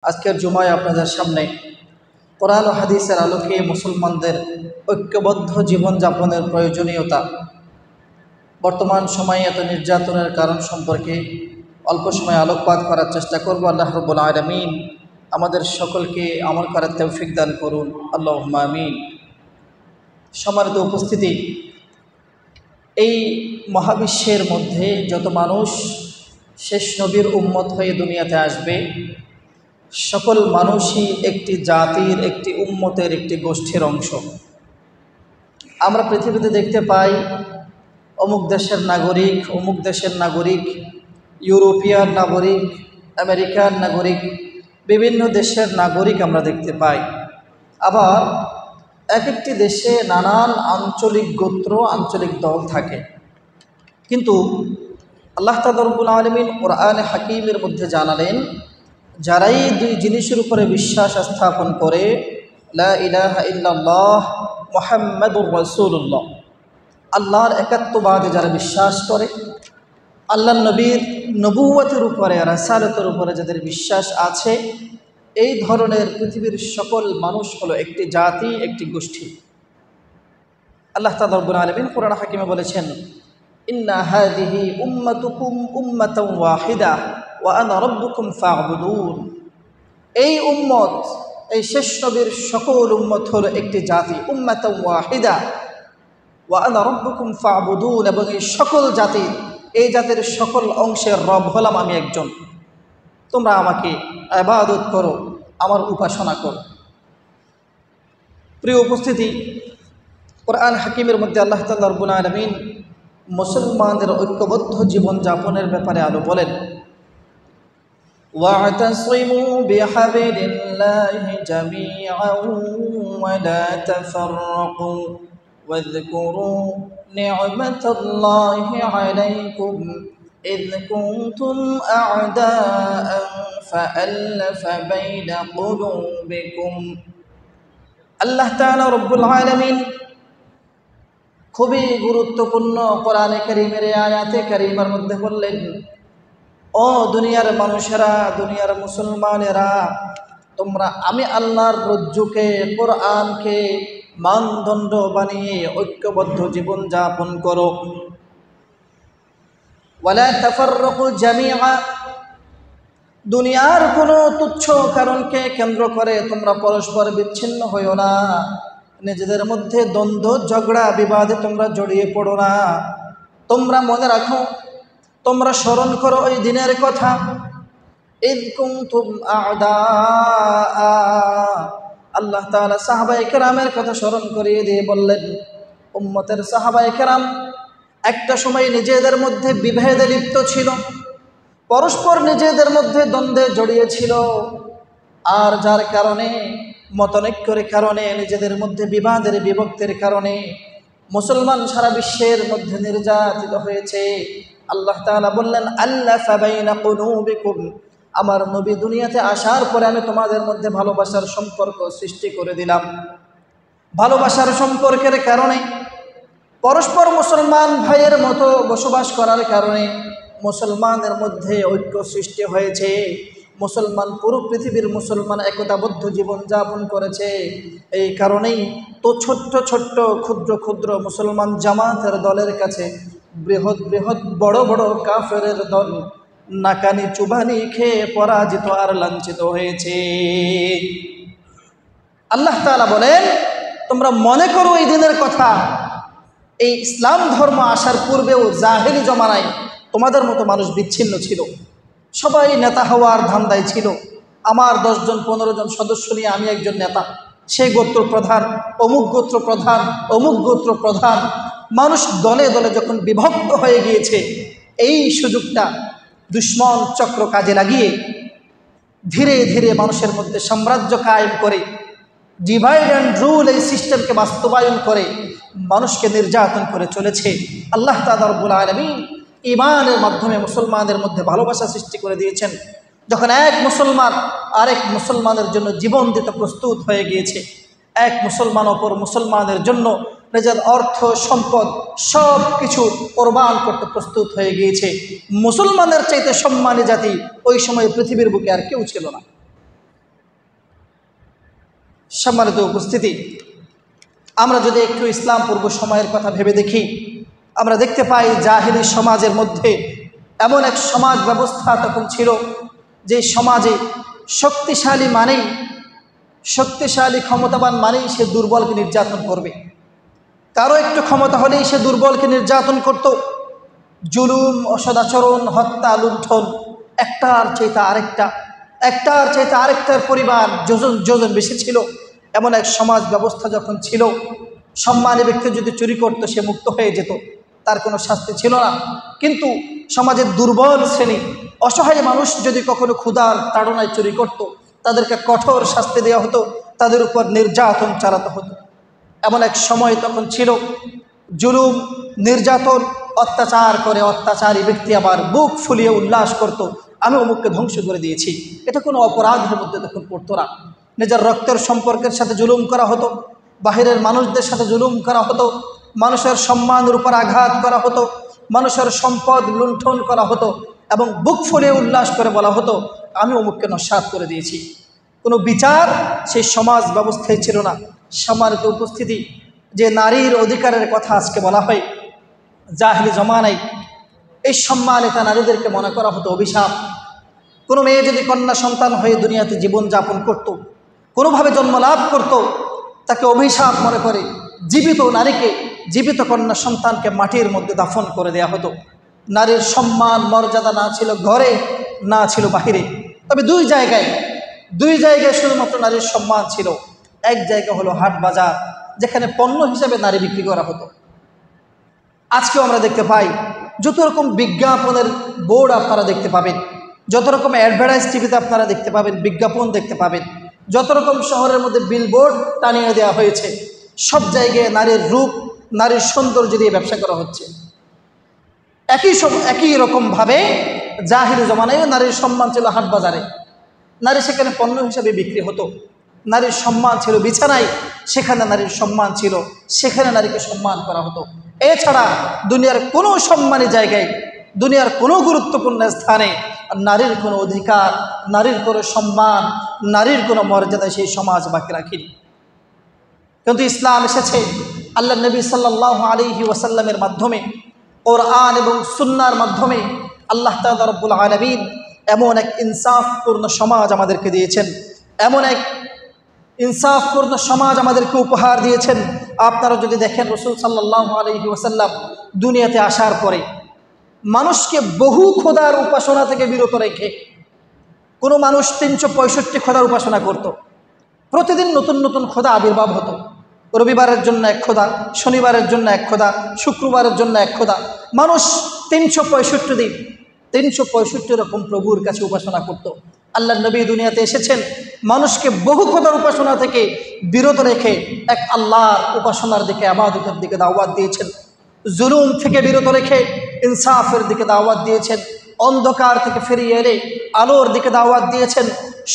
আজকের জুমায় আপনাদের সামনে কোরআন ও হাদিসের আলোকে মুসলমানদের ঐক্যবদ্ধ জীবনযাপনের প্রয়োজনীয়তা, বর্তমান সময়ে এত নির্যাতনের কারণ সম্পর্কে অল্প সময় আলোকপাত করার চেষ্টা করব। আল্লাহ রাব্বুল আলামিন আমাদের সকলকে আমল করার তৌফিক দান করুন, আল্লাহুম্মা আমিন। সম্মানিত উপস্থিতি, এই মহাবিশ্বের মধ্যে যত মানুষ শেষ নবীর উম্মত হয়ে দুনিয়াতে আসবে, সকল মানুষই একটি জাতির, একটি উম্মতের, একটি গোষ্ঠীর অংশ। আমরা পৃথিবীতে দেখতে পাই অমুক দেশের নাগরিক, অমুক দেশের নাগরিক, ইউরোপিয়ান নাগরিক, আমেরিকান নাগরিক, বিভিন্ন দেশের নাগরিক আমরা দেখতে পাই। আবার এক একটি দেশে নানান আঞ্চলিক গোত্র, আঞ্চলিক দল থাকে। কিন্তু আল্লাহ তাআলা রব্বুল আলামিন কোরআনে হাকিমের মধ্যে জানালেন, যারাই দুই জিনিসের উপরে বিশ্বাস স্থাপন করে, লা ইলাহা ইল্লাল্লাহ মুহাম্মাদুর রাসূলুল্লাহ, আল্লাহর একাত্মবাদে যারা বিশ্বাস করে, আল্লাহ নবীর নবুয়তের উপরে, রাসালাতের উপরে যাদের বিশ্বাস আছে, এই ধরনের পৃথিবীর সকল মানুষ হলো একটি জাতি, একটি গোষ্ঠী। আল্লাহ তাআলা রব্বুল আলামিন কোরআন হাকিমে বলেছেন, ইন্না হাযিহি উম্মাতুকুম উম্মাতান ওয়াহিদা ওয়া আনা রাব্বুকুম ফা'বুদুন। এই উম্মত, এই শেষ নবীর সকল উম্মত হলো একটি জাতি, উম্মাতান ওয়াহিদা ওয়া আনা রাব্বুকুম ফা'বুদুন, এবং এই সকল জাতি, এই জাতির সকল অংশের রব হলাম আমি একজন। তোমরা আমাকে ইবাদত করো, আমার উপাসনা করো। প্রিয় উপস্থিতি, কোরআন হাকিমের মধ্যে আল্লাহ তাআলা রব্বুল আলামিন মুসলমানদের ঐক্যবদ্ধ জীবনযাপনের ব্যাপারে আলো বলেন, ওয়া'তাসিমু বিহাবিলিল্লাহি জামিআন ওয়া লা তাফাররাকু ওয়াযকুরু নি'মাতাল্লাহি আলাইকুম إذ كنتم أعداء فألف بين قلوبكم। আল্লাহ তাআলা রব্বুল আলামিন খুবই গুরুত্বপূর্ণ কোরআনে কারীমের আয়াতে কারীমার মধ্যে বললেন, ও দুনিয়ার মানুষেরা, দুনিয়ার মুসলমানেরা, তোমরা আমি আল্লাহর রজ্জুকে, কোরআনকে মানদণ্ড বানিয়ে ঐক্যবদ্ধ জীবনযাপন করো। ওয়ালা তাফাররাকু জামিআ, দুনিয়ার কোনো তুচ্ছ কারণকে কেন্দ্র করে তোমরা পরস্পর বিচ্ছিন্ন হইও না, নিজেদের মধ্যে দ্বন্দ্ব, ঝগড়া, বিবাদে তোমরা জড়িয়ে পড়ো না। তোমরা মনে রাখো, তোমরা স্মরণ করো ওই দিনের কথা, ইয কুনতুম আ'দাআ। আল্লাহ তাআলা সাহাবায়ে কেরামের কথা স্মরণ করিয়ে দিয়ে বললেন, উম্মতের সাহাবায়ে কেরাম একটা সময় নিজেদের মধ্যে বিভেদে লিপ্ত ছিল, পরস্পর নিজেদের মধ্যে দ্বন্দ্বে জড়িয়েছিল, আর যার কারণে, মতনৈক্যের কারণে, নিজেদের মধ্যে বিবাদের, বিভক্তির কারণে মুসলমান সারা বিশ্বের মধ্যে নির্যাতিত হয়েছে। আল্লাহ তাআলা বললেন, আল্লাফা বাইনা কুলুবিকুম, আমার নবী দুনিয়াতে আসার পরে আমি তোমাদের মধ্যে ভালোবাসার সম্পর্ক সৃষ্টি করে দিলাম। ভালোবাসার সম্পর্কের কারণে, পরস্পর মুসলমান ভাইয়ের মতো বসবাস করার কারণে মুসলমানের মধ্যে ঐক্য সৃষ্টি হয়েছে। মুসলমান, পুরো পৃথিবীর মুসলমান একতাবদ্ধ জীবনযাপন করেছে। এই কারণেই তো ছোট্ট ছোট্ট ক্ষুদ্র ক্ষুদ্র মুসলমান জামাতের দলের কাছে বৃহৎ বৃহৎ বড় বড় কাফেরের দল নাকানি চুবানি খেয়ে পরাজিত আর লাঞ্ছিত হয়েছে। আল্লাহ তাআলা বলেন, তোমরা মনে করো এই দিনের কথা, এই ইসলাম ধর্ম আসার পূর্বেও জাহেলি জমানায় তোমাদের মতো মানুষ বিচ্ছিন্ন ছিল, সবাই নেতা হওয়ার ধান্দায় ছিল। আমার 10 জন 15 জন সদস্য নিয়ে আমি একজন নেতা, সেই গোত্র প্রধান, অমুক গোত্র প্রধান, অমুক গোত্র প্রধান। মানুষ দলে দলে যখন বিভক্ত হয়ে গিয়েছে, এই সুযোগটা দুশ্মন চক্র কাজে লাগিয়ে ধীরে ধীরে মানুষের মধ্যে সাম্রাজ্য কায়েম করে, ডিভাইড অ্যান্ড রুল, এই সিস্টেমকে বাস্তবায়ন করে মানুষকে নির্যাতন করে চলেছে। আল্লাহ তাআলা রব্বুল আলামিন ঈমানের মাধ্যমে মুসলমানদের মধ্যে ভালোবাসা সৃষ্টি করে দিয়েছেন। যখন এক মুসলমান আরেক মুসলমানের জন্য জীবন দিতে প্রস্তুত হয়ে গিয়েছে, এক মুসলমান অপর মুসলমানের জন্য নিজের অর্থ, সম্পদ সব কিছু কোরবান করতে প্রস্তুত হয়ে গিয়েছে, মুসলমানের চাইতে সম্মানী জাতি ওই সময় পৃথিবীর বুকে আর কেউ ছিল না। সম্মানিত উপস্থিতি, আমরা যদি একটু ইসলাম পূর্ব সময়ের কথা ভেবে দেখি, আমরা দেখতে পাই জাহিলি সমাজের মধ্যে এমন এক সমাজ ব্যবস্থা তখন ছিল যে সমাজে শক্তিশালী ক্ষমতাবান মানেই সে দুর্বলকে নির্যাতন করবে। কারো একটু ক্ষমতা হলেই সে দুর্বলকে নির্যাতন করত। জুলুম, অসদাচরণ, হত্যা, লুণ্ঠন একটার চাইতে আরেকটার পরিমাণ যোজন বেশি ছিল। এমন এক সমাজ ব্যবস্থা যখন ছিল, সম্মানী ব্যক্তি যদি চুরি করত সে মুক্ত হয়ে যেত, তার কোনো শাস্তি ছিল না। কিন্তু সমাজের দুর্বল শ্রেণী, অসহায় মানুষ যদি কখনো ক্ষুধার তাড়নায় চুরি করত, তাদেরকে কঠোর শাস্তি দেওয়া হতো, তাদের উপর নির্যাতন চালাতে হতো। এমন এক সময় তখন ছিল, জুলুম, নির্যাতন, অত্যাচার করে অত্যাচারী ব্যক্তি আবার বুক ফুলিয়ে উল্লাস করত, আমি অমুককে ধ্বংস করে দিয়েছি। এটা কোনো অপরাধের মধ্যে তখন পড়তো না। নিজের রক্তের সম্পর্কের সাথে জুলুম করা হতো, বাহিরের মানুষদের সাথে জুলুম করা হতো, মানুষের সম্মানের উপর আঘাত করা হতো, মানুষের সম্পদ লুণ্ঠন করা হতো এবং বুক ফুলিয়ে উল্লাস করে বলা হতো আমি অমুককে নস্যাৎ করে দিয়েছি। কোনো বিচার সেই সমাজ ব্যবস্থায় ছিল না। সম্মানিত উপস্থিতি, যে নারীর অধিকারের কথা আজকে বলা হয়, জাহিলি জমানায় এই সম্মানিতা নারীদেরকে মনে করা হতো অভিশাপ। কোনো মেয়ে যদি কন্যা সন্তান হয়ে দুনিয়াতে জীবনযাপন করত, কোনোভাবে জন্মলাভ করত, তাকে অভিশাপ মনে করে জীবিত নারীকে, জীবিত কন্যা সন্তানকে মাটির মধ্যে দাফন করে দেয়া হতো। নারীর সম্মান মর্যাদা না ছিল ঘরে, না ছিল বাহিরে। তবে দুই জায়গায় শুধুমাত্র নারীর সম্মান ছিল। এক জায়গা হলো হাট বাজার, যেখানে পণ্য হিসেবে নারী বিক্রি করা হতো। আজকেও আমরা দেখতে পাই যত রকম বিজ্ঞাপনের বোর্ড আপনারা দেখতে পাবেন, যত রকম অ্যাডভার্টাইজ টিভিতে আপনারা দেখতে পাবেন, বিজ্ঞাপন দেখতে পাবেন, যত রকম শহরের মধ্যে বিলবোর্ড টানিয়ে দেওয়া হয়েছে, সব জায়গায় নারীর রূপ, নারীর সৌন্দর্য দিয়ে ব্যবসা করা হচ্ছে। একই রকমভাবে জাহিলি জমানায়ও নারীর সম্মান ছিল হাট বাজারে, নারী সেখানে পণ্য হিসেবে বিক্রি হতো। নারীর সম্মান ছিল বিছানায়, সেখানে নারীর সম্মান ছিল, সেখানে নারীকে সম্মান করা হতো। এছাড়া দুনিয়ার কোনো সম্মানী জায়গায়, দুনিয়ার কোনো গুরুত্বপূর্ণ স্থানে নারীর কোনো অধিকার, নারীর কোনো সম্মান, নারীর কোনো মর্যাদা সেই সমাজ বাকি রাখেনি। কিন্তু ইসলাম এসেছে আল্লাহ নবী সাল্লাল্লাহু আলাইহি ওয়াসাল্লামের মাধ্যমে, কোরআন এবং সুন্নাহর মাধ্যমে। আল্লাহ তাআলা রব্বুল আলামিন এমন এক ইনসাফপূর্ণ সমাজ আমাদেরকে দিয়েছেন, এমন এক ইনসাফপূর্ণ সমাজ আমাদেরকে উপহার দিয়েছেন। আপনারা যদি দেখেন, রাসূল সাল্লাল্লাহু আলাইহি ওয়াসাল্লাম দুনিয়াতে আসার পরে মানুষকে বহু খোদার উপাসনা থেকে বিরত রেখে, কোনো মানুষ 365 খোদার উপাসনা করত। প্রতিদিন নতুন নতুন খোদা আবির্ভাব হতো। রবিবারের জন্য এক খোদা, শনিবারের জন্য এক খোদা, শুক্রবারের জন্য এক খোদা। মানুষ 365 দিন 365 রকম প্রভুর কাছে উপাসনা করত। আল্লাহ নবী দুনিয়াতে এসেছেন মানুষকে বহু খোদার উপাসনা থেকে বিরত রেখে এক আল্লাহর উপাসনার দিকে, ইবাদতের দিকে দাওয়াত দিয়েছেন। জুলুম থেকে বিরত রেখে ইনসাফের দিকে দাওয়াত দিয়েছেন। অন্ধকার থেকে ফিরিয়ে এনে আলোর দিকে দাওয়াত দিয়েছেন।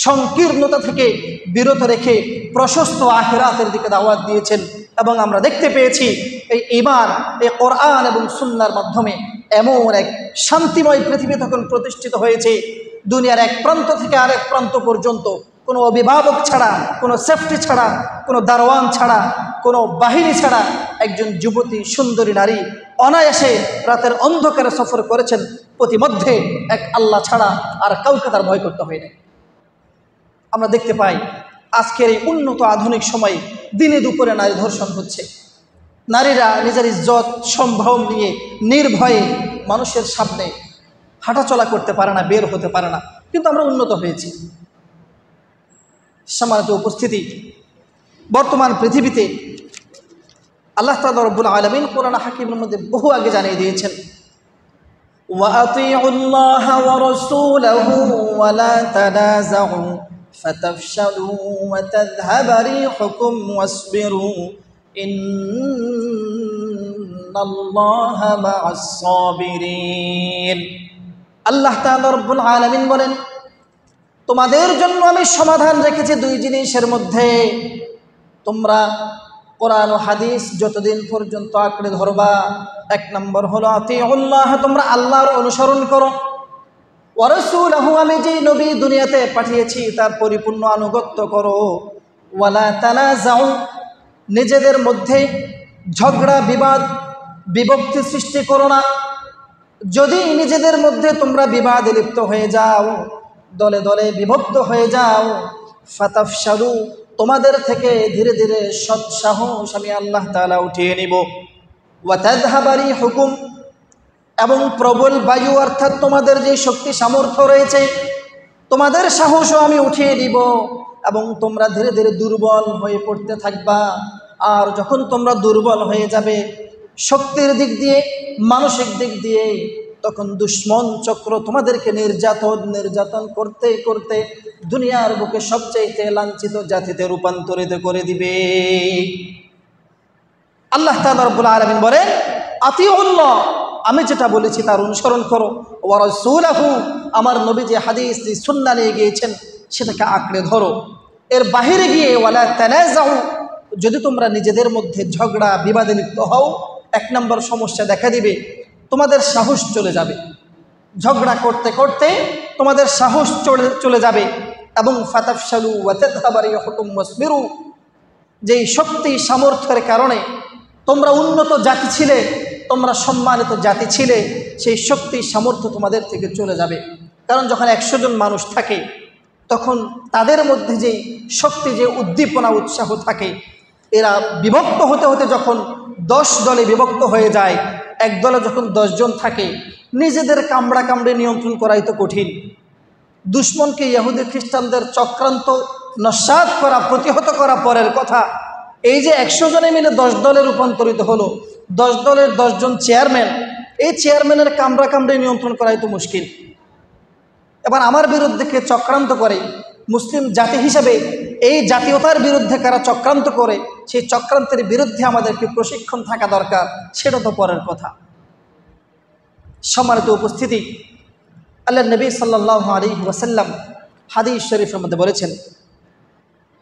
সংকীর্ণতা থেকে বিরত রেখে প্রশস্ত আখিরাতের দিকে দাওয়াত দিয়েছেন। এবং আমরা দেখতে পেয়েছি এই ঈমান, এই কোরআন এবং সুন্নাহর মাধ্যমে এমন এক শান্তিময় পৃথিবী তখন প্রতিষ্ঠিত হয়েছে, দুনিয়ার এক প্রান্ত থেকে আরেক প্রান্ত পর্যন্ত কোনো অভিভাবক ছাড়া, কোনো সেফটি ছাড়া, কোনো দারোয়ান ছাড়া, কোনো বাহিনী ছাড়া একজন যুবতী সুন্দরী নারী অনায়াসে রাতের অন্ধকারে সফর করেছেন। প্রতিমধ্যে এক আল্লাহ ছাড়া আর কাউকে তার ভয় করতে হয় না। আমরা দেখতে পাই আজকের এই উন্নত আধুনিক সময়ে দিনে দুপুরে নারী ধর্ষণ হচ্ছে। নারীরা নিজের ইজ্জত সম্ভ্রম নিয়ে নির্ভয়ে মানুষের সামনে হাঁটাচলা করতে পারে না, বের হতে পারে না। কিন্তু আমরা উন্নত হয়েছি। সম্মানিত উপস্থিতি, বর্তমান পৃথিবীতে আল্লাহ তাআলা রব্বুল আলামিন কোরআন হাকিমের মধ্যে বহু আগে জানিয়ে দিয়েছেন, وَأَطِيعُوا اللَّهَ وَرَسُولَهُ وَلَا تَنَازَعُوا فَتَفْشَلُوا وَتَذْهَبَ رِيحُكُمْ وَاصْبِرُوا إِنَّ اللَّهَ مَعَ الصَّابِرِينَ। আল্লাহ তাআলা রব্বুল আলামিন বলেন, তোমাদের জন্য আমি সমাধান রেখেছি দুই জিনিসের মধ্যে। তোমরা কোরআন ও হাদিস যতদিন পর্যন্ত আঁকড়ে ধরবা, এক নম্বর হলো আতিউল্লাহ, তোমরা আল্লাহর অনুসরণ করো। ওয়া রাসূলহু, আমি যে নবী দুনিয়াতে পাঠিয়েছি তার পরিপূর্ণ আনুগত্য করো। ওয়ালা তানাজাউ, নিজেদের মধ্যে ঝগড়া বিবাদ বিভক্তি সৃষ্টি করো না। যদি নিজেদের মধ্যে তোমরা বিবাদে লিপ্ত হয়ে যাও, দলে দলে বিভক্ত হয়ে যাও, ফাতাফশালু, তোমাদের থেকে ধীরে ধীরে সৎসাহস আমি আল্লাহ তাআলা উঠিয়ে নিব। ওয়া তাযহাবা রিহুকুম, এবং প্রবল বায়ু অর্থাৎ তোমাদের যে শক্তি সামর্থ্য রয়েছে তোমাদের সাহসও আমি উঠিয়ে দিব, এবং তোমরা ধীরে ধীরে দুর্বল হয়ে পড়তে থাকবা। আর যখন তোমরা দুর্বল হয়ে যাবে শক্তির দিক দিয়ে মানসিক দিক দিয়ে, তখন দুশ্মন চক্র তোমাদেরকে নির্যাতন করতে করতে দুনিয়ার বুকে সবচাইতে লাঞ্ছিত জাতিতে রূপান্তরিত করে দিবে। আল্লাহ তাআলা রব্বুল আলামিন বলেন, আতিউল্লাহ, আমি যেটা বলেছি তার অনুসরণ করো, ওয়া রাসূলাহু, আমার নবী যে হাদিস সুন্নাহ নিয়ে গিয়েছেন সেটাকে আঁকড়ে ধরো। এর বাহিরে গিয়ে ওয়ালা তানাজাউ, যদি তোমরা নিজেদের মধ্যে ঝগড়া বিবাদে লিপ্ত হও, এক নম্বর সমস্যা দেখা দিবে, তোমাদের সাহস চলে যাবে। ঝগড়া করতে করতে তোমাদের সাহস চলে যাবে। এবং ফাতাফশালু ওয়া তাযহাবা রিহুকুম ওয়াসবিরু, যেই শক্তি সামর্থ্যের কারণে তোমরা উন্নত জাতি ছিলে, তোমরা সম্মানিত জাতি ছিলে, সেই শক্তি সামর্থ্য তোমাদের থেকে চলে যাবে। কারণ যখন 100 জন মানুষ থাকে তখন তাদের মধ্যে যেই শক্তি, যে উদ্দীপনা উৎসাহ থাকে, এরা বিভক্ত হতে হতে যখন 10 দলে বিভক্ত হয়ে যায়, এক দলে যখন 10 জন থাকে, নিজেদের কামড়া কামড়ে নিয়ন্ত্রণ করাই তো কঠিন। দুশ্মনকে ইহুদি খ্রিস্টানদের চক্রান্ত নস্যাৎ করা, প্রতিহত করা পরের কথা। এই যে 100 জনে মিলে 10 দলে রূপান্তরিত হলো, 10 দলের 10 জন চেয়ারম্যান, এই চেয়ারম্যানের কামড়া কামড়ে নিয়ন্ত্রণ করাই তো মুশকিল। এবার আমার বিরুদ্ধে কে চক্রান্ত করে, মুসলিম জাতি হিসাবে এই জাতীয়তার বিরুদ্ধে কারা চক্রান্ত করে, সেই চক্রান্তের বিরুদ্ধে আমাদেরকে প্রশিক্ষণ থাকা দরকার, সেটা তো পরের কথা। সম্মানিত উপস্থিতি, আল্লাহর নবী সাল্লাল্লাহু আলাইহি ওয়াসাল্লাম হাদিস শরীফের মধ্যে বলেছেন,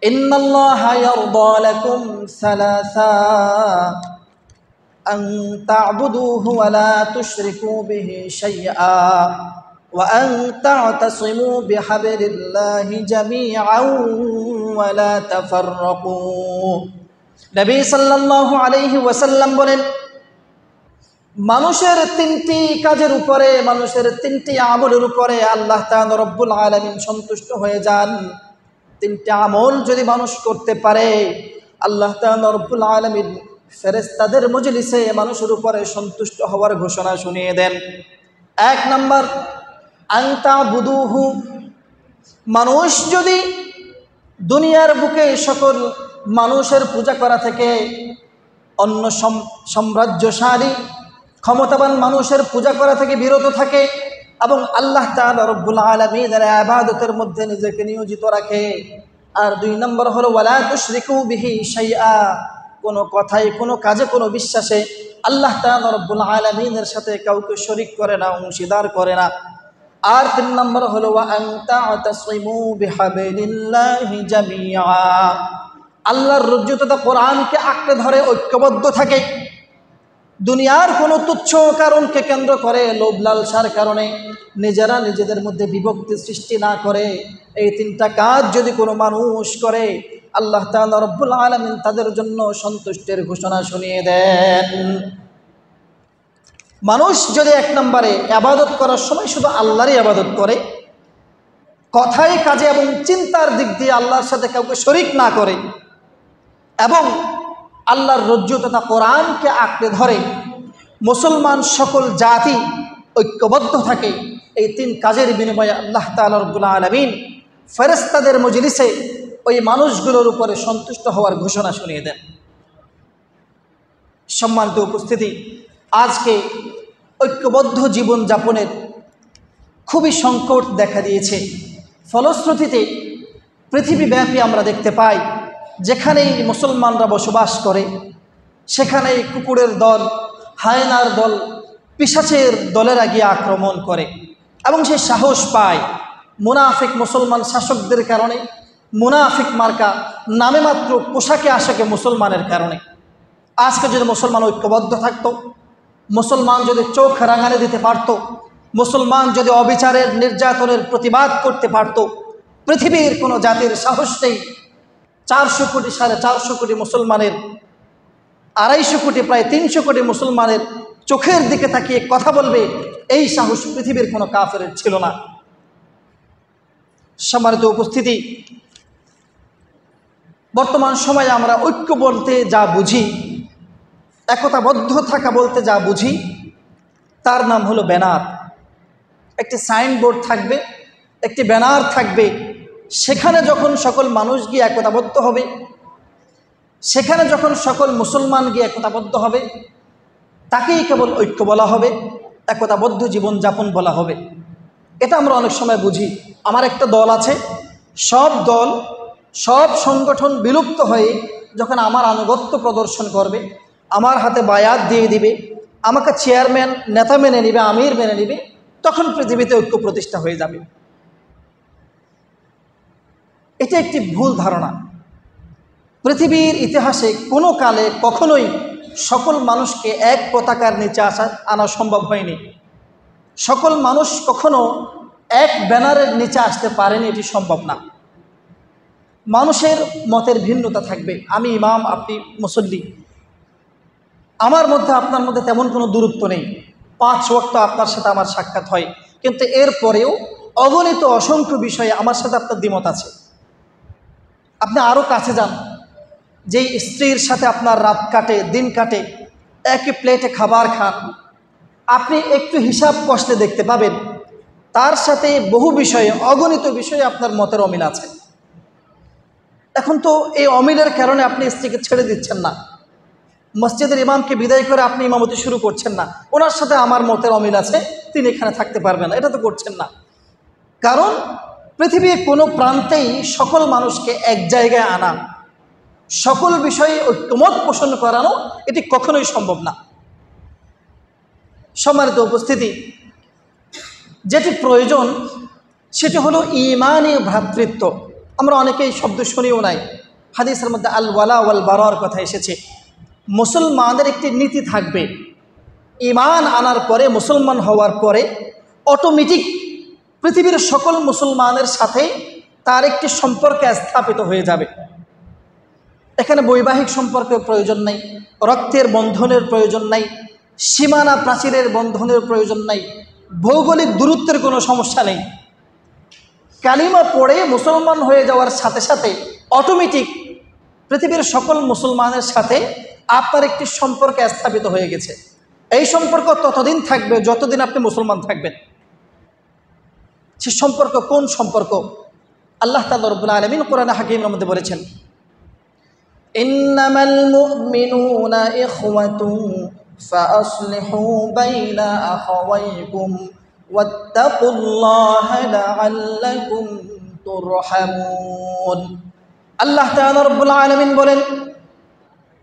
ইন্নাল্লাহা ইয়ারদা লাকুম সালাসা, আন তা'বুদুহু ওয়া লা তুশরিকু বিহি শাইআ, ওয়া আন তা'তাসিমু বিহাবলিল্লাহি জামিআন ওয়া লা তাফাররাকু। নবী সাল্লাল্লাহু আলাইহি ওয়াসাল্লাম বলেন, মানুষের 3টি কাজের উপরে, মানুষের 3টি আমলের উপরে আল্লাহ তাআলা রব্বুল আলামিন সন্তুষ্ট হয়ে যান। 3টি আমল যদি মানুষ করতে পারে, আল্লাহ তাআলা রব্বুল আলামিন ফেরেশতাদের মজলিসে মানুষের উপরে সন্তুষ্ট হওয়ার ঘোষণা শুনিয়ে দেন। 1 নাম্বার, আনতা বুদুহু, মানুষ যদি দুনিয়ার বুকে সকল মানুষের পূজা করা থেকে, অন্য সাম্রাজ্যশালী ক্ষমতাবান মানুষের পূজা করা থেকে বিরত থাকে এবং আল্লাহ তাআলা রব্বুল আলামিনের ইবাদতের মধ্যে নিজেকে নিয়োজিত রাখে। আর 2 নম্বর হলো ওয়ালা তুশরিকু বিহি শাইআ, কোনো কথায়, কোনো কাজে, কোনো বিশ্বাসে আল্লাহ তাআলা রব্বুল আলামিনের সাথে কাউকে শরীক করে না, অংশীদার করে না। আর 3 নম্বর হলো ওয়া আনতা তাসিমু বিহাবলিল্লাহি জামিআ, আল্লাহর রজ্জু তথা কোরআনকে আঁকড়ে ধরে ঐক্যবদ্ধ থাকে। দুনিয়ার কোনো তুচ্ছ কারণকে কেন্দ্র করে, লোভ লালসার কারণে নিজেরা নিজেদের মধ্যে বিভক্তি সৃষ্টি না করে, এই 3টা কাজ যদি কোনো মানুষ করে, আল্লাহ তাআলা রব্বুল আলামিন তাদের জন্য সন্তুষ্টির ঘোষণা শুনিয়ে দেন। মানুষ যদি 1 নম্বরে ইবাদত করার সময় শুধু আল্লাহরই ইবাদত করে, কথায় কাজে এবং চিন্তার দিক দিয়ে আল্লাহর সাথে কাউকে শরীক না করে, এবং আল্লাহর রজ্জু তথা কোরআনকে আঁকড়ে ধরে, মুসলমান সকল জাতি ঐক্যবদ্ধ থাকে, এই 3 কাজের বিনিময়ে আল্লাহ তাআলা রব্বুল আলামিন ফেরেশতাদের মজলিসে ওই মানুষগুলোর উপরে সন্তুষ্ট হওয়ার ঘোষণা শুনিয়ে দেন। সম্মানিত উপস্থিতি, আজকে ঐক্যবদ্ধ জীবনযাপনের খুবই সংকট দেখা দিয়েছে। ফলশ্রুতিতে পৃথিবীব্যাপী আমরা দেখতে পাই, যেখানেই মুসলমানরা বসবাস করে সেখানেই কুকুরের দল, হায়নার দল, পিশাচের দলেরা গিয়ে আক্রমণ করে এবং সে সাহস পায় মুনাফিক মুসলমান শাসকদের কারণে, মুনাফিক মার্কা নামে মাত্র পোশাকে আশাকে মুসলমানের কারণে। আজকে যদি মুসলমান ঐক্যবদ্ধ থাকতো, মুসলমান যদি চোখ রাঙানি দিতে পারত, মুসলমান যদি অবিচারের নির্যাতনের প্রতিবাদ করতে পারত, পৃথিবীর কোনো জাতির সাহস নেই 400 কোটি 450 কোটি মুসলমানের 250 কোটি প্রায় 300 কোটি মুসলমানের চোখের দিকে তাকিয়ে কথা বলবে, এই সাহস পৃথিবীর কোনো কাফেরের ছিল না। সম্মানিত উপস্থিতি, বর্তমান সময়ে আমরা ঐক্য বলতে যা বুঝি, একতাবদ্ধ থাকা বলতে যা বুঝি, তার নাম হলো ব্যানার। একটি সাইনবোর্ড থাকবে, একটি ব্যানার থাকবে, সেখানে যখন সকল মানুষ গিয়ে একতাবদ্ধ হবে, সেখানে যখন সকল মুসলমান গিয়ে একতাবদ্ধ হবে, তাকেই কেবল ঐক্য বলা হবে, একতাবদ্ধ জীবনযাপন বলা হবে। এটা আমরা অনেক সময় বুঝি। আমার একটা দল আছে, সব দল সব সংগঠন বিলুপ্ত হয়ে যখন আমার আনুগত্য প্রদর্শন করবে, আমার হাতে বায়াত দিয়ে দিবে, আমাকে চেয়ারম্যান নেতা মেনে নিবে, আমির মেনে নিবে, তখন পৃথিবীতে ঐক্য প্রতিষ্ঠা হয়ে যাবে। এটা একটি ভুল ধারণা। পৃথিবীর ইতিহাসে কোনো কালে কখনোই সকল মানুষকে এক পতাকার নিচে আনা সম্ভব হয়নি। সকল মানুষ কখনো এক ব্যানারের নিচে আসতে পারেনি, এটি সম্ভব না। মানুষের মতের ভিন্নতা থাকবে। আমি ইমাম, আপনি মুসল্লি, আমার মধ্যে আপনার মধ্যে তেমন কোনো দূরত্ব নেই, 5 ওয়াক্ত আপনার সাথে আমার সাক্ষাৎ হয়, কিন্তু এরপরেও অগণিত অসংখ্য বিষয়ে আমার সাথে আপনার দ্বিমত আছে। আপনি আরও কাছে যান, যেই স্ত্রীর সাথে আপনার রাত কাটে, দিন কাটে, একই প্লেটে খাবার খান, আপনি একটু হিসাব কষলে দেখতে পাবেন তার সাথে বহু বিষয়ে, অগণিত বিষয়ে আপনার মতের অমিল আছে। এখন তো এই অমিলের কারণে আপনি স্ত্রীকে ছেড়ে দিচ্ছেন না, মসজিদের ইমামকে বিদায় করে আপনি ইমামতি শুরু করছেন না, ওনার সাথে আমার মতের অমিল আছে, তিনি এখানে থাকতে পারবেন না, এটা তো করছেন না। কারণ পৃথিবীর কোনো প্রান্তেই সকল মানুষকে এক জায়গায় আনা, সকল বিষয়ে ঐক্যমত পোষণ করানো, এটি কখনোই সম্ভব না। সম্মানিত উপস্থিতি, যেটি প্রয়োজন সেটি হলো ঈমানি ভ্রাতৃত্ব। আমরা অনেকেই শব্দ শুনিও নাই, হাদিসের মধ্যে আল ওয়ালা ওয়াল বারার কথা এসেছে। মুসলমানদের একটি নীতি থাকবে, ঈমান আনার পরে, মুসলমান হওয়ার পরে অটোমেটিক পৃথিবীর সকল মুসলমানের সাথে তার একটি সম্পর্ক স্থাপিত হয়ে যাবে। এখানে বৈবাহিক সম্পর্কের প্রয়োজন নাই, রক্তের বন্ধনের প্রয়োজন নাই, সীমানা প্রাচীরের বন্ধনের প্রয়োজন নাই, ভৌগোলিক দূরত্বের কোনো সমস্যা নেই। কালিমা পড়ে মুসলমান হয়ে যাওয়ার সাথে সাথে অটোমেটিক পৃথিবীর সকল মুসলমানের সাথে আপনার একটি সম্পর্ক স্থাপিত হয়ে গেছে। এই সম্পর্ক ততদিন থাকবে যতদিন আপনি মুসলমান থাকবেন। সে সম্পর্ক কোন সম্পর্ক? আল্লাহ তাআলা রব্বুল আলামিন কোরআনে হাকিমের মধ্যে বলেছেন, ইন্নামাল মুমিনুনা ইখওয়াতুন ফাআসলিহু বাইনা আখাওয়াইকুম ওয়াত্তাকুল্লাহা লাআল্লাকুম তুরহামুন। আল্লাহ তাআলা রব্বুল আলামিন বলেন,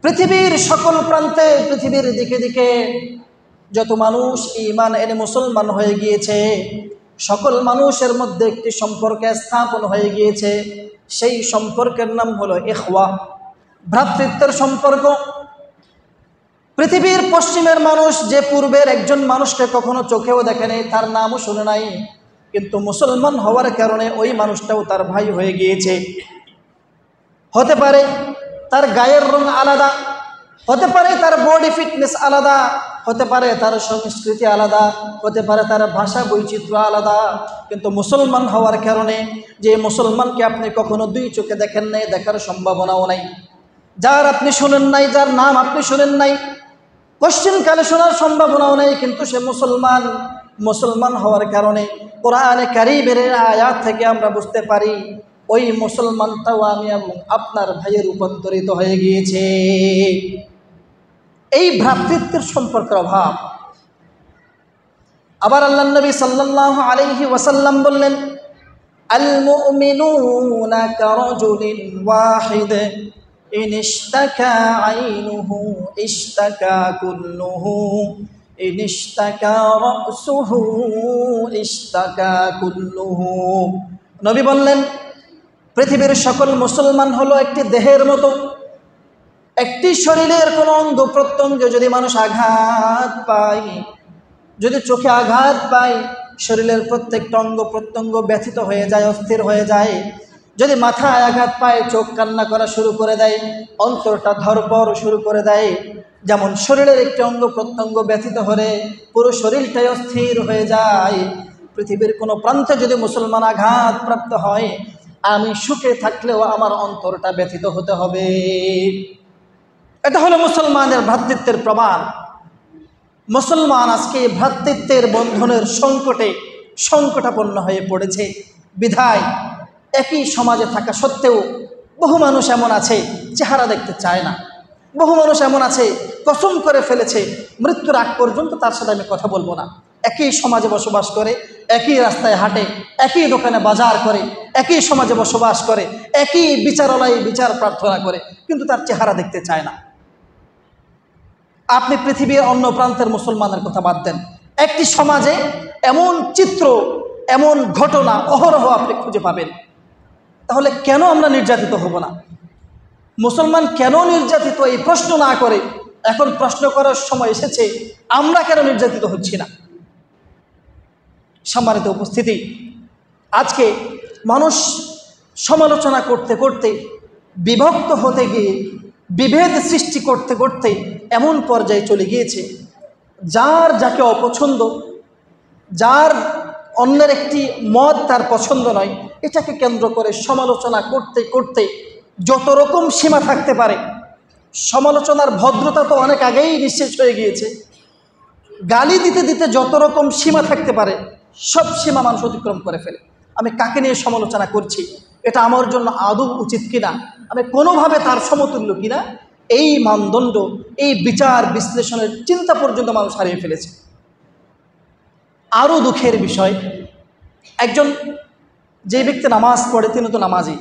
পৃথিবীর সকল প্রান্তে, পৃথিবীর দিকে দিকে যত মানুষ ঈমান এনে মুসলমান হয়ে গিয়েছে, সকল মানুষের মধ্যে একটি সম্পর্ক স্থাপন হয়ে গিয়েছে। সেই সম্পর্কের নাম হলো ইখওয়া, ভ্রাতৃত্বের সম্পর্ক। পৃথিবীর পশ্চিমের মানুষ যে পূর্বের একজন মানুষকে কখনো চোখেও দেখে নেই, তার নামও শুনে নাই, কিন্তু মুসলমান হওয়ার কারণে ওই মানুষটাও তার ভাই হয়ে গিয়েছে। হতে পারে তার গায়ের রং আলাদা, হতে পারে তার বডি ফিটনেস আলাদা, হতে পারে তার সংস্কৃতি আলাদা, হতে পারে তার ভাষা বৈচিত্র্য আলাদা, কিন্তু মুসলমান হওয়ার কারণে যে মুসলমানকে আপনি কখনো 2 চোখে দেখেন নাই, দেখার সম্ভাবনাও নাই, যার আপনি শুনেন নাই, যার নাম আপনি শুনেন নাই, কোশ্চেনকালে শোনার সম্ভাবনাও নেই, কিন্তু সে মুসলমান। মুসলমান হওয়ার কারণে কোরআনে কারীমের আয়াত থেকে আমরা বুঝতে পারি ওই মুসলমানটাও আমি এবং আপনার ভাইয়ে রূপান্তরিত হয়ে গিয়েছে। এই ভ্রাতৃত্বের সম্পর্কের অভাব। আবার আল্লাহ নবী সাল্লাল্লাহু আলাইহি ওয়াসাল্লাম বললেন, আল মুমিনুনা কারাজুলিন ওয়াহিদ ইন ইশতাকা আইনুহু ইশতাকা কুল্লুহু ইন ইশতাকা রাসুহু ইশতাকা কুল্লুহু। নবী বললেন, পৃথিবীর সকল মুসলমান হলো একটি দেহের মতো। একটি শরীরের কোনো অঙ্গ প্রত্যঙ্গে যদি মানুষ আঘাত পায়, যদি চোখে আঘাত পায়, শরীরের প্রত্যেকটা অঙ্গ প্রত্যঙ্গ ব্যথিত হয়ে যায়, অস্থির হয়ে যায়। যদি মাথায় আঘাত পায় চোখ কান্না করা শুরু করে দেয়, অন্তরটা ধরপড় শুরু করে দেয়। যেমন শরীরের একটি অঙ্গ প্রত্যঙ্গ ব্যথিত হলে পুরো শরীরটাই অস্থির হয়ে যায়, পৃথিবীর কোনো প্রান্তে যদি মুসলমান আঘাতপ্রাপ্ত হয়, আমি সুখে থাকলেও আমার অন্তরটা ব্যথিত হতে হবে। এটা হলো মুসলমানের ভ্রাতৃত্বের প্রমাণ। মুসলমান আজকে ভ্রাতৃত্বের বন্ধনের সংকটাপন্ন হয়ে পড়েছে। বিধায় একই সমাজে থাকা সত্ত্বেও বহু মানুষ এমন আছে চেহারা দেখতে চায় না, বহু মানুষ এমন আছে কসম করে ফেলেছে মৃত্যুর আগ পর্যন্ত তার সাথে আমি কথা বলবো না। একই সমাজে বসবাস করে, একই রাস্তায় হাঁটে, একই দোকানে বাজার করে, একই সমাজে বসবাস করে, একই বিচারালয়ে বিচার প্রার্থনা করে, কিন্তু তার চেহারা দেখতে চায় না। আপনি পৃথিবীর অন্য প্রান্তের মুসলমানের কথা বাদ দেন, একটি সমাজে এমন চিত্র, এমন ঘটনা অহরহ আপনি খুঁজে পাবেন। তাহলে কেন আমরা নির্যাতিত হব না? মুসলমান কেন নির্যাতিত এই প্রশ্ন না করে এখন প্রশ্ন করার সময় এসেছে আমরা কেন নির্যাতিত হচ্ছি না। সম্মানিত উপস্থিতি, আজকে মানুষ সমালোচনা করতে করতে, বিভক্ত হতে গিয়ে, বিভেদ সৃষ্টি করতে করতে এমন পর্যায়ে চলে গিয়েছে, যার যাকে অপছন্দ, যার অন্যের একটি মত তার পছন্দ নয়, এটাকে কেন্দ্র করে সমালোচনা করতে করতে যত রকম সীমা থাকতে পারে, সমালোচনার ভদ্রতা তো অনেক আগেই নিঃশেষ হয়ে গিয়েছে, গালি দিতে দিতে যত রকম সীমা থাকতে পারে সব সীমা মানুষ অতিক্রম করে ফেলে। আমি কাকে নিয়ে সমালোচনা করছি, এটা আমার জন্য আদৌ উচিত কিনা, আমি কোনোভাবে তার সমতুল্য কিনা, এই মানদণ্ড, এই বিচার বিশ্লেষণের চিন্তা পর্যন্ত মানুষ হারিয়ে ফেলেছে। আরও দুঃখের বিষয়, একজন যে ব্যক্তি নামাজ পড়ে তিনি তো নামাজি,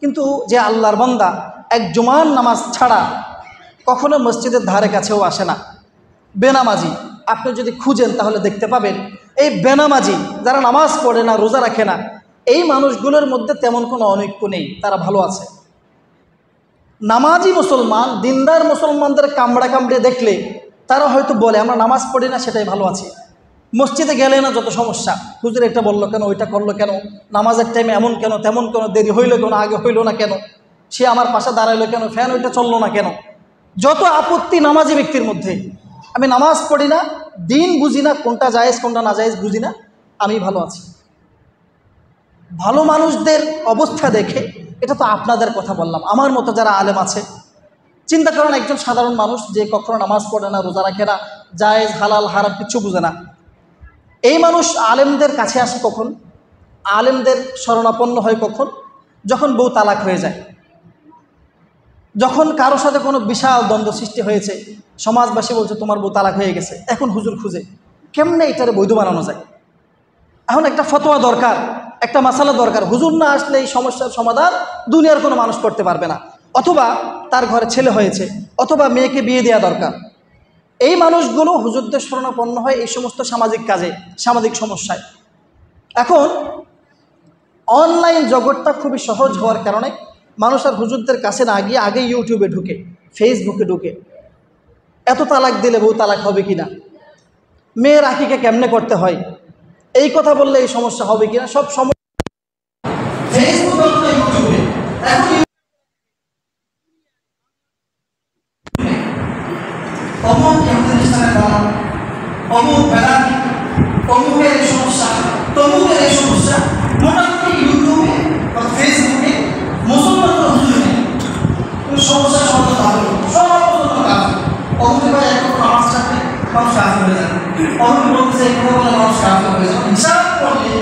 কিন্তু যে আল্লাহর বান্দা এক জুমার নামাজ ছাড়া কখনো মসজিদের ধারে কাছেও আসে না, বেনামাজি, আপনি যদি খুঁজেন তাহলে দেখতে পাবেন এই বেনামাজি যারা নামাজ পড়ে না, রোজা রাখে না, এই মানুষগুলোর মধ্যে তেমন কোনো অনৈক্য নেই, তারা ভালো আছে। নামাজি মুসলমান, দিনদার মুসলমানদের কামড়া কামড়ে দেখলে তারা হয়তো বলে আমরা নামাজ পড়ি না, সেটাই ভালো আছে। মসজিদে গেলে না যত সমস্যা, হুজুর এটা বললো কেন, ওইটা করলো কেন, নামাজের টাইমে এমন কেন, তেমন কেন, দেরি হইলো কেন, আগে হইলো না কেন, সে আমার পাশে দাঁড়াইলো কেন, ফ্যান ওইটা চললো না কেন, যত আপত্তি নামাজি ব্যক্তির মধ্যে। আমি নামাজ পড়ি না, দিন বুঝি না, কোনটা জায়েজ কোনটা না জায়েজ বুঝি না, আমি ভালো আছি। ভালো মানুষদের অবস্থা দেখে, এটা তো আপনাদের কথা বললাম, আমার মতো যারা আলেম আছে, চিন্তা করেন একজন সাধারণ মানুষ যে কখনো নামাজ পড়ে না, রোজা রাখে না, জায়েজ হালাল হারাম কিচ্ছু বুঝে না, এই মানুষ আলেমদের কাছে আসে কখন, আলেমদের শরণাপন্ন হয় কখন, যখন বউ তালাক হয়ে যায়, যখন কারোর সাথে কোনো বিশাল দ্বন্দ্ব সৃষ্টি হয়েছে, সমাজবাসী বলছে তোমার বউ তালাক হয়ে গেছে, এখন হুজুর খুঁজে কেমনে এটারে বৈধ বানানো যায়। এখন একটা ফতোয়া দরকার, একটা মাসালা দরকার, হুজুর না আসলে এই সমস্যার সমাধান দুনিয়ার কোনো মানুষ করতে পারবে না। অথবা তার ঘরে ছেলে হয়েছে, অথবা মেয়েকে বিয়ে দেওয়া দরকার, এই মানুষগুলো হুজুরদের শরণাপন্ন হয় এই সমস্ত সামাজিক কাজে, সামাজিক সমস্যায়। এখন অনলাইন জগৎটা খুবই সহজ হওয়ার কারণে মানুষ আর হুজুরদের কাছে না গিয়ে আগে ইউটিউবে ঢুকে, ফেসবুকে ঢুকে, এত তালাক দিলে বউ তালাক হবে কিনা, মেয়ের আকিকা কেমনে করতে হয়, এই কথা বললে এই সমস্যা হবে কিনা, সব সমস্যা ফেসবুক ইউটিউবে। এখন অমুক বেড়ানি, অমুকের এই সমস্যা, তমুকের এই সমস্যা, মোটামুটি ইউটিউবে বা ফেসবুকে মুসলমানরা হুজুর নেই, সমস্যার সমাধান হবে, সব কাজ। অমুকে ভাই এক নামাজ ছাড়লে মানুষ কাজ হয়ে যাবে, অমুক বলতেছে এক কথা বলে মানুষ কাজ হয়ে যাবে। হিসাব করলে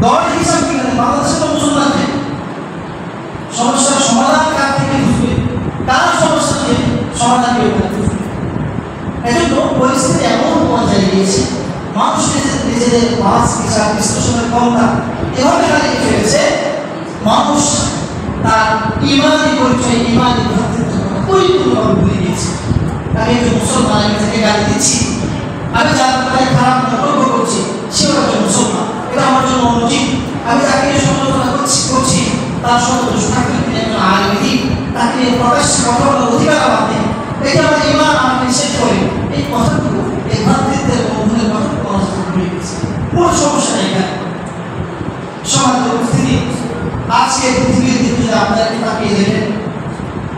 দশ হিসাব কিনে বাংলাদেশে তো মুসলমান নেই, সমস্যার সমাধান কার থেকে বুঝবে, কার সমস্যা নিয়ে সমাধান কেউ বুঝবে। এজন্য পরিস্থিতি এমন পর্যায়ে গিয়েছে, মানুষ নিজেদের মাছ বিচার বিশ্লেষণের ক্ষমতা এভাবে হারিয়ে ফেলেছে, মানুষ তার ইমানি পরিচয়, ইমানি পরিপূর্ণভাবে ভুলে গিয়েছে। আমি একজন মুসলমান, আমি থেকে গালি দিচ্ছি, আমি যার ব্যাপারে খারাপ মন্তব্য করছি, সেও একজন মুসলমান, এটা আমার জন্য অনুচিত। আমি যাকে সমালোচনা করছি তার সঙ্গে থাকলে তিনি একজন আলেমী, তাকে প্রকাশ্যে কথা বলার অধিকার আমার নেই, এটা আমার ইমান আমাকে নিষেধ করে। এই কথাগুলো, এই ভ্রাতৃত্বের বন্ধনের কথা মানুষ ভুলে গেছে। কোনো সমস্যা নেই এখানে। সমাজের উপস্থিতি আজকে পৃথিবীর দিকে যদি আপনারা তাকিয়ে দেখেন,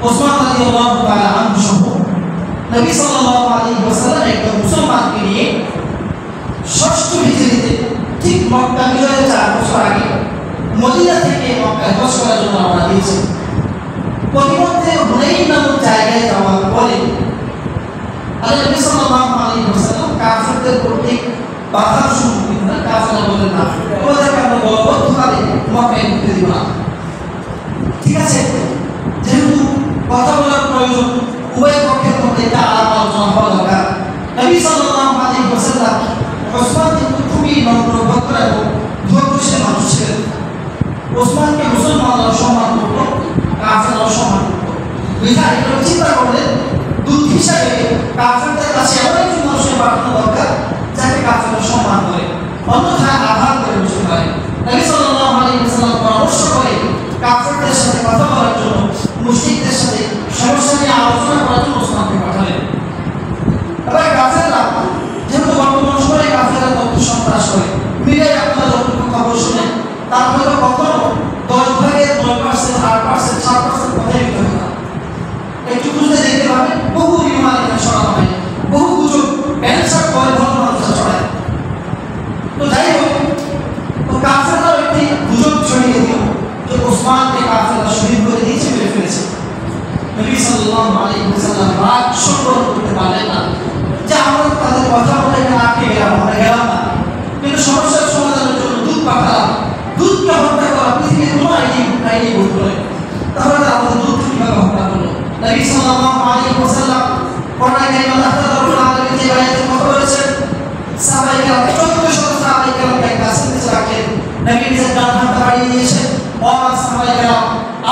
ওসমান রাদিয়াল্লাহু তাআলা আনহু সহ নবী সাল্লাল্লাহু আলাইহি ওয়াসাল্লাম একটা মুসলমানকে নিয়ে ষষ্ঠ হিজরিতে ঠিক মক্কা বিজয়ের 4 বছর আগে মদিনা থেকে মক্কায় হজ করার জন্য রওনা দিয়েছেন। পথিমধ্যে হুনাইন নামক জায়গায় যাওয়ার পরে আল্লাহ নবী সাল্লাল্লাহু আলাইহি ওয়াসাল্লাম কাফিরদের কর্তৃক বাধার সম্মুখীন হন। কাফিররা বলেন, না, তোমাদেরকে আমরা বলবৎভাবে মক্কায় ঢুকতে দিব না। ঠিক আছে, যেহেতু কথা বলার প্রয়োজন, উভয় পক্ষের মধ্যে একটা আলাপ আলোচনা হওয়া দরকার। নবী সাল্লাল্লাহু আলাইহি ওয়াসাল্লাম ওসমান কিন্তু খুবই নম্র, ভদ্র এবং ধৈর্যশীল মানুষ ছিলেন। ওসমানকে মুসলমানরা সম্মান করত, কাফেররাও সম্মান করত। বিধায় এগুলো চিন্তা করলেন, দূত হিসাবে কাফেরদের কাছে এমন একজন মানুষকে পাঠানো দরকার যাকে কাফেররা সম্মান করে, অন্যথায় আঘাত করে বসতে পারে। নবী সাল্লাল্লাহু আলাইহি ওয়াসাল্লাম পরামর্শ করে কাফেরদের সাথে কথা বলার জন্য, মুশরিকদের সাথে সমস্যা নিয়ে আলোচনা করার জন্য ওসমানকে পাঠালেন। এবার কাফেররা যেহেতু বর্তমান সময়ে কাফেররা তথ্য সন্ত্রাস করে, মিডিয়ায় আপনারা যতটুকু খবর শুনেন তার হয়তো কখনো 10 ভাগের 9%, 8%, 4% কথাই মিথ্যা কথা। একটু খুঁজতে দেখতে পাবেন বহু রিমাল এখানে ছড়ানো হয়, বহু গুজব ক্যান্সার করে ভালো মানুষরা ছড়ায়। তো যাই হোক, তো কাফেররা একটি গুজব ছড়িয়ে দিল যে ওসমানকে কাফেররা শহীদ করে দিয়েছে, মেরে ফেলেছে। নবী সাল্লাল্লাহু আলাইহি ওয়াসাল্লাম রাগ সংবরণ করতে পারলেন না যে আমরা তাদের কথা বলে এখানে আটকে গেলাম, আমরা গেলাম না, কিন্তু সমস্যার সমাধানের জন্য দুধ পাঠালাম। দুধকে হত্যা করা পৃথিবীর কোনো আইনি ভুল করে, তাহলে আমাদের দুধ কিভাবে হত্যা করলো? নবী সাল্লাল্লাহু আলাইহি ওয়াসাল্লাম কোরআনে কারীমে আল্লাহ তাআলা রাব্বুল আলামিন যে আয়াতে কথা বলেছেন, সাহাবায়ে কেরাম 1400 সাহাবায়ে কেরামকে কাছে নিয়ে রাখেন। নবী নিজের ডান হাতটা বাড়িয়ে দিয়েছেন, ও আমার সাহাবায়ে কেরাম,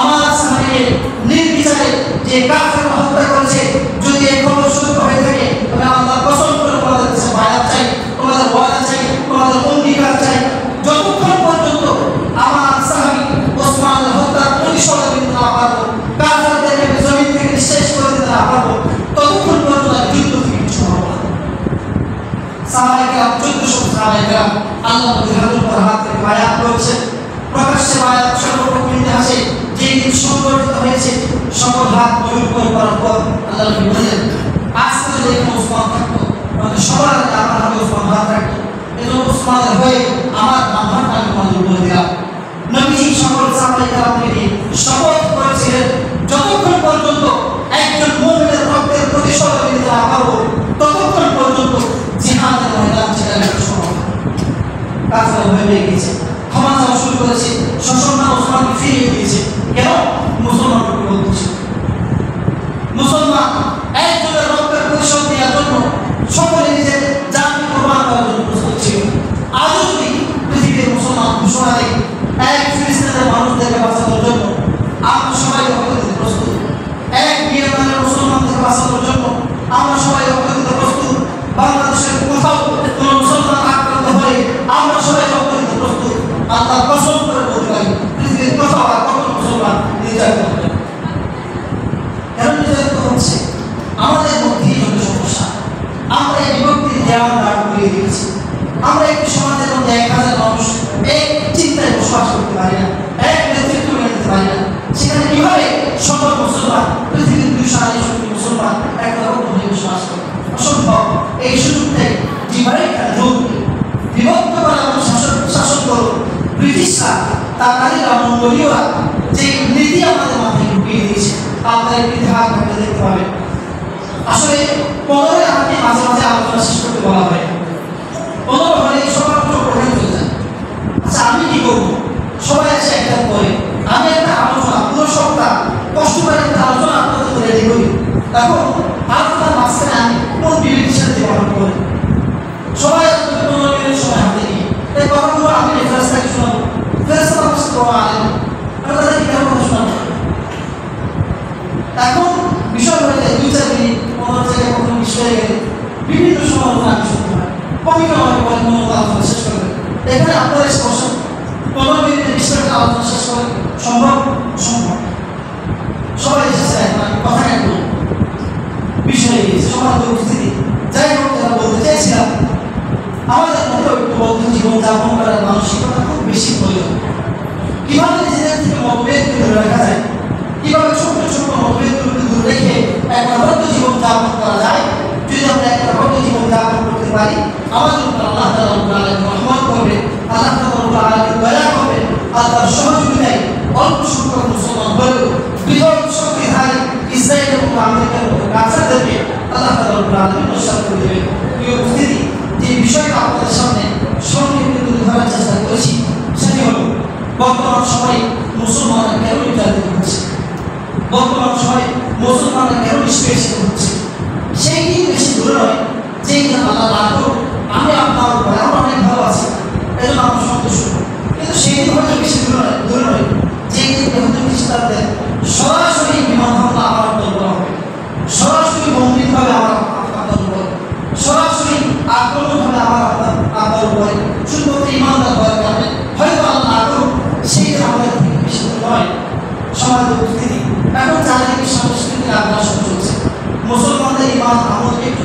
আমার সাহাবায়ে নির্বিচারে যে কাফের হত্যা করেছে, যদি এই খবর সত্য হয়ে থাকে তবে আল্লাহর কসম করে তোমাদের কাছে বায়াত চাই, তোমাদের ওয়াদা চাই, তোমাদের অঙ্গীকার চাই, যতক্ষণ পর্যন্ত আমার সাহাবী ওসমানের হত্যার প্রতিশোধ নিতে না পারবো, কাফেরদেরকে জমিন থেকে নিঃশেষ করে দিতে না পারবো, ততক্ষণ পর্যন্ত যুদ্ধ থেকে কিছু হবে না। সাহাবায়ে কেরাম 1400 সাহাবায়ে কেরাম আল্লাহ নবীর হাতের হাত থেকে বায়াত করেছেন। প্রকাশ্যে বায়াত সর্বপ্রথম ইতিহাসে যে দিন সংগঠিত হয়েছে, সকল হাত জড়িত করার পর আল্লাহ নবী বলেন, আজকে যদি এখানে ওসমান থাকতো তাহলে সবার আগে আমার হাতে ওসমান হাত রাখতো, এজন্য ওসমানের হয়ে আমার নামটা আমি তোমাদের বলে দিলাম। নবীজি সকল সাহাবায়ে কেরামকে শপথ করেছিলেন, যতক্ষণ পর্যন্ত একজন মুমিনের রক্তের প্রতিশোধ নিতে না পারবো, ততক্ষণ পর্যন্ত জিহাদের ময়দান ছেড়ে যেতে সম্ভব না। কাফেররা ভয় পেয়ে গেছে, ক্ষমা চাওয়া শুরু করেছে, সশস্ত্র ওসমানকে ফিরিয়ে দিয়েছে। কেন? মুসলমান ঐক্যবদ্ধ ছিল। মুসলমান একজনের রক্তের প্রতিশোধ নেওয়ার জন্য সকলে নিজের জান কোরবান করার জন্য প্রস্তুত ছিল। আজও যদি পৃথিবীর মুসলমান ঘোষণা দেয় এক ফিলিস্তিনের মানুষদেরকে বাঁচানোর জন্য, আমরা সবাই রক্ত দিতে প্রস্তুত। এক মিয়ানমারের মুসলমানদের বাঁচানোর জন্য আমরা সবাই রক্ত দিতে প্রস্তুত। বাংলাদেশের কোথাও কোনো মুসলমান আক্রান্ত হলে আমরা সবাই রক্ত দিতে প্রস্তুত। আল্লাহর কসম করে বলতে পারি, পৃথিবীর কোথাও আর কখনো মুসলমান নির্যাতিত হবে না। কেন নির্যাতিত হচ্ছে? আমাদের মধ্যেই যত সমস্যা, আমরা এই বিভক্তির দেওয়াল দাঁড় করিয়ে দিয়েছি। আমরা একটি সমাজের মধ্যে 1000 মানুষ এক চিন্তায় বসবাস করতে পারি না, এক নেতৃত্ব মেনে নিতে পারি না। সেখানে কিভাবে সকল মুসলমান, পৃথিবীর 260 মুসলমান একরকম হয়ে বসবাস করে? অসম্ভব। এই সুযোগটাই বিভক্ত করা এবং শাসন করো ব্রিটিশরা, তাকারীরা, মঙ্গোলীয়রা যে নীতি আমাদের মাথায় ঢুকিয়ে দিয়েছে, আপনার ইতিহাস ঘটে দেখতে পাবেন। আসলে 15 আপনি মাঝে মাঝে আলোচনা শেষ করতে বলা হয়, 15 হলে সবার প্রোগ্রাম চলে যায়। আচ্ছা, আমি কি করবো? সবাই এসে একটা করে আমি একটা আলোচনা পুরো সপ্তাহ কষ্ট করে একটা আলোচনা আপনাদের করে রেডি করি, তখন আলোচনার মাঝখানে আমি কোন বিবেকের সাথে পালন করি? সবাই 15 মিনিট সময় হাতে নিয়ে এই কথাগুলো আমি রেফারেন্সটাকে শোনাবো, ফেরেশতা আমার সাথে বলা আলেন, আমি তাদের কি কথা শোনাবো? এখন বিষয় হয়ে যায় 2-4 মিনিট, 15 থেকে 20 হয়ে গেলে বিভিন্ন সমালোচনা আমি শুনতে পাই। সংখ্যক মুসলমান হলেও বিরল শক্তিধারী ইসরায়েল এবং আমেরিকার মতো কাছাদেরকে আল্লাহ রাব্বুল আলামিন নস্বাত করে দেবেন। প্রিয় উপস্থিতি, যে বিষয়টা আপনাদের সামনে সংক্ষেপে তুলে ধরার চেষ্টা করেছি সেটি হল বর্তমান সময়ে মুসলমানরা কেন নির্যাতিত হচ্ছে, বর্তমান সময়ে মুসলমানরা কেন নিষ্পেষিত হচ্ছে। সেই দিন বেশি দূরে নয় যেই দিন আল্লাহ রাখো আমি আপনার উপরে আমরা অনেক ভালো আছি, এজন্য আমরা সন্তুষ্ট। কিন্তু সেই দিন হয়তো বেশি দূরে নয় যেই দিন ইহুদি খ্রিস্টানদের সরাসরি বিমান হামলা আমার উপর করা হবে, সরাসরি বন্দিতভাবে আমার আপনার উপরে, সরাসরি আক্রমণভাবে আমার আপনার উপরে শুধুমাত্র ইমানদার হওয়ার কারণে হয়তো আল্লাহ রাখো সেই দিন আমাদের থেকে বেশি দূর নয়। সমাজের উপস্থিতি এখন চারিদিকে সাংস্কৃতিক আগ্রাসন চলছে, মুসলমানদের ইমান আমল একটু